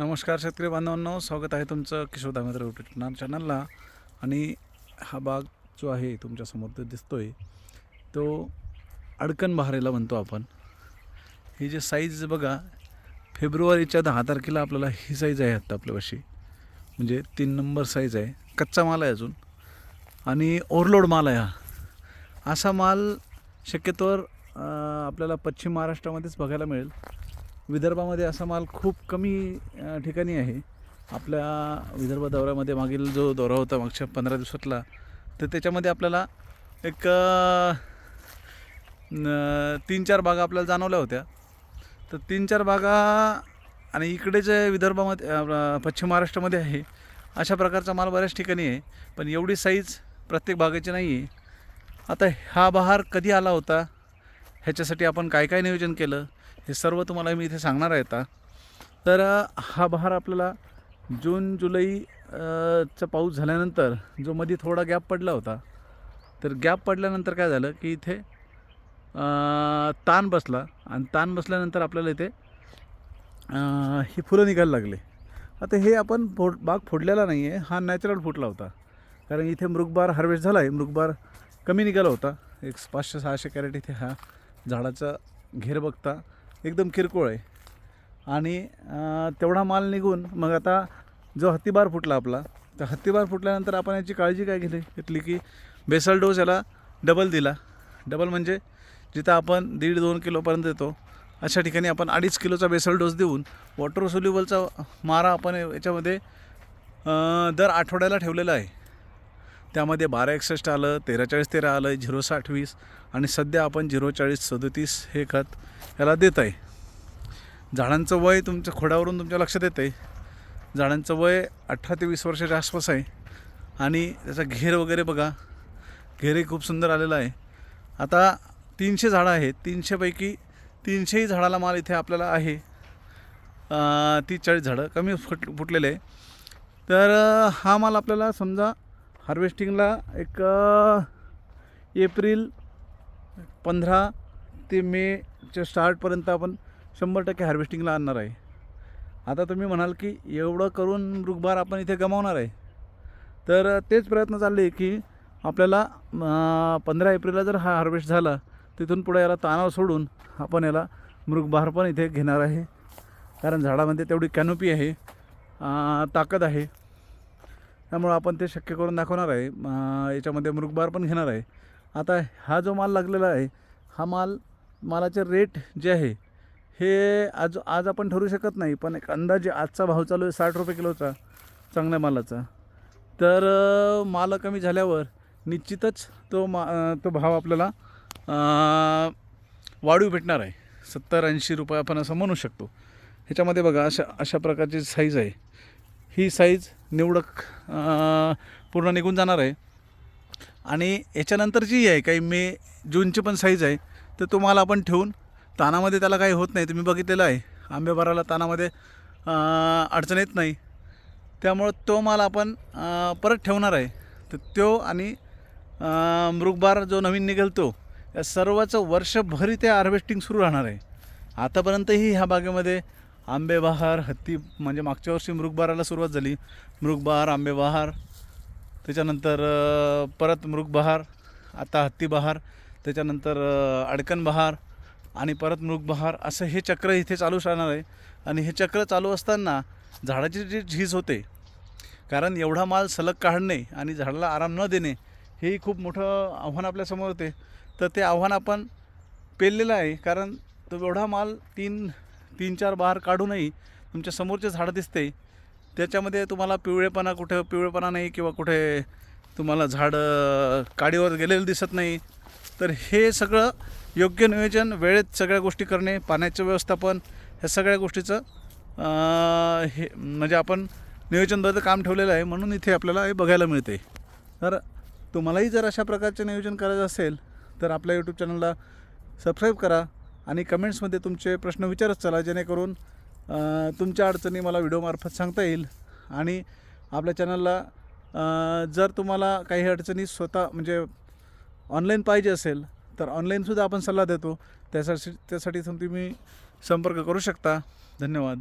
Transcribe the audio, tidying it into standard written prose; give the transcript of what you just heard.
नमस्कार शेतकरी बांधवांनो, स्वागत आहे तुमचं किशोर दामेत्र यूट्यूब चॅनलला. आणि हा बाग जो आहे तुमच्यासमोर तो दिसतोय तो अडकण बहारेला म्हणतो आपण. ही जी साईज बघा, फेब्रुवारीच्या 10 तारखेला आपल्याला ही साईज आहे आता आपल्यापाशी, म्हणजे 3 नंबर साईज आहे. कच्चा माल आहे अजून आणि ओव्हरलोड माल आहे. हा असा माल शक्यतोवर आपल्याला पश्चिम महाराष्ट्रामध्येच बघायला मिळेल. विदर्भामध्ये असा माल खूप कमी ठिकाणी आहे. आपल्या विदर्भ दौऱ्यामध्ये मागील जो दौरा होता मागच्या 15 दिवसातला, तर त्याच्यामध्ये आपल्याला एक 3-4 बागा आपल्याला जाणवल्या होत्या. तर 3-4 बागा आणि इकडे जे विदर्भामध्ये पश्चिम महाराष्ट्रामध्ये आहे अशा प्रकारचा माल बऱ्याच ठिकाणी आहे, पण एवढी साईज प्रत्येक बागेची नाही आहे. आता हा बहार कधी आला होता, ह्याच्यासाठी आपण काय काय नियोजन केलं, हे सर्व तुम्हाला मी इथे सांगणार आहे आता. तर हा बहार आपल्याला जून जुलै चा पाऊस झाल्यानंतर जो मध्ये थोडा गॅप पडला होता, तर गॅप पडल्यानंतर काय झालं की इथे ताण बसला आणि ताण बसल्यानंतर आपल्याला इथे ही फुलं निघायला लागले. आता हे आपण बाग फोडलेला नाही आहे, हा नॅचरल फुटला होता. कारण इथे मृगबार हार्वेस्ट झाला आहे. मृगबार कमी निघाला होता, एक 500-600 कॅरेट. इथे हा झाडाचा घेर बघता एकदम किरकोळ आहे आणि तेवढा माल निघून मग आता जो हत्तीबार फुटला आपला, तर हत्तीबार फुटल्यानंतर आपण याची काळजी काय घेतली की बेसल डोस याला डबल दिला. डबल म्हणजे जिथं आपण 1.5-2 किलोपर्यंत येतो अशा ठिकाणी आपण 2.5 किलोचा बेसल डोस देऊन वॉटर सोल्युबलचा मारा आपण याच्यामध्ये दर आठवड्याला ठेवलेला आहे. त्यामध्ये 1261 आलं, 1340-13 आलं, 060-20 आणि सध्या आपण 040-37 हे खत याला देत आहे. झाडांचं वय तुमच्या खोडावरून तुमच्या लक्षात येतं आहे. झाडांचं वय 18 ते 20 वर्षाच्या आसपास आहे आणि त्याचा घेर वगैरे बघा, घेरही खूप सुंदर आलेला आहे. आता 300 झाडं आहेत, 300पैकी 300ही झाडाला माल इथे आपल्याला आहे. 30-40 झाडं कमी फुटलेले आहे. तर हा माल आपल्याला समजा हार्वेस्टिंगला एक एप्रिल 15 ते मेच्या स्टार्टपर्यंत आपण 100% हार्वेस्टिंगला आणणार आहे. आता तुम्ही म्हणाल की एवढं करून मृगबार आपण इथे गमावणार आहे, तर तेच प्रयत्न चालले की आपल्याला 15 एप्रिलला जर हा हार्वेस्ट झाला, तिथून पुढे याला तानावर सोडून आपण याला मृगबहार पण इथे घेणार आहे. कारण झाडामध्ये तेवढी कॅनोपी आहे, ताकद आहे, त्यामुळं आपण ते शक्य करून दाखवणार आहे. याच्यामध्ये मृगबहार पण घेणार आहे. आता हा जो माल लागलेला आहे, हा मालाचे रेट जे आहे हे आज आपण ठरवू शकत नाही, पण एक अंदाजे आजचा भाव चालू आहे 60 रुपये किलोचा चांगल्या मालाचा. तर माल कमी झाल्यावर निश्चितच तो भाव आपल्याला वाढीव भेटणार आहे. 70-80 रुपये आपण असं म्हणू शकतो. ह्याच्यामध्ये बघा अशा प्रकारची साईज आहे. ही साईज निवडक पूर्ण निघून जाणार आहे. आणि याच्यानंतर जी आहे काही जूनची पण साईज आहे, तर तो माल आपण ठेवून तानामध्ये त्याला काही होत नाही. तुम्ही बघितलेलं आहे आंबेबाराला तानामध्ये अडचण येत नाही, त्यामुळं तो माल आपण परत ठेवणार आहे. तर तो आणि मृगबार जो नवीन निघेल तो या सर्वाचं वर्षभर इथे हार्वेस्टिंग सुरू राहणार आहे. आतापर्यंतही ह्या बागेमध्ये आंबेबहार, हत्ती, म्हणजे मागच्या वर्षी मृगबाराला सुरुवात झाली, मृगबहार, आंबेबहार, त्याच्यानंतर परत मृगबहार, आता हत्तीबहार, त्याच्यानंतर अडकण बहार आणि परत मृगबहार, असं हे चक्र इथे चालू राहणार आहे. आणि हे चक्र चालू असताना झाडाची जी झीज होते, कारण एवढा माल सलग काढणे आणि झाडाला आराम न देणे हेही खूप मोठं आव्हान आपल्यासमोर होते. तर ते आव्हान आपण पेललेलं आहे. कारण तो एवढा माल 3-4 बहार काढूनही तुमच्या समोरचे झाडं दिसते, त्याच्यामध्ये तुम्हाला पिवळेपणा नाही किंवा कुठे तुम्हाला झाड काडीवर गेलेलं दिसत नाही. तर हे सगळं योग्य नियोजन, वेळेत सगळ्या गोष्टी करणे, पाण्याचं व्यवस्थापन, ह्या सगळ्या गोष्टीचं हे म्हणजे आपण नियोजनबद्ध काम ठेवलेलं आहे. म्हणून इथे आपल्याला हे बघायला मिळते. तर तुम्हालाही जर अशा प्रकारचे नियोजन करायचं असेल तर आपल्या यूट्यूब चॅनलला सबस्क्राईब करा आणि कमेंट्समध्ये तुमचे प्रश्न विचारत चला, जेणेकरून तुमच्या अडचणी मला व्हिडिओमार्फत सांगता येईल. आणि आपल्या चॅनलला जर तुम्हाला काही अडचणी स्वतः म्हणजे ऑनलाईन पाहिजे असेल तर ऑनलाईनसुद्धा आपण सल्ला देतो. त्यासाठी तुम्ही संपर्क करू शकता. धन्यवाद.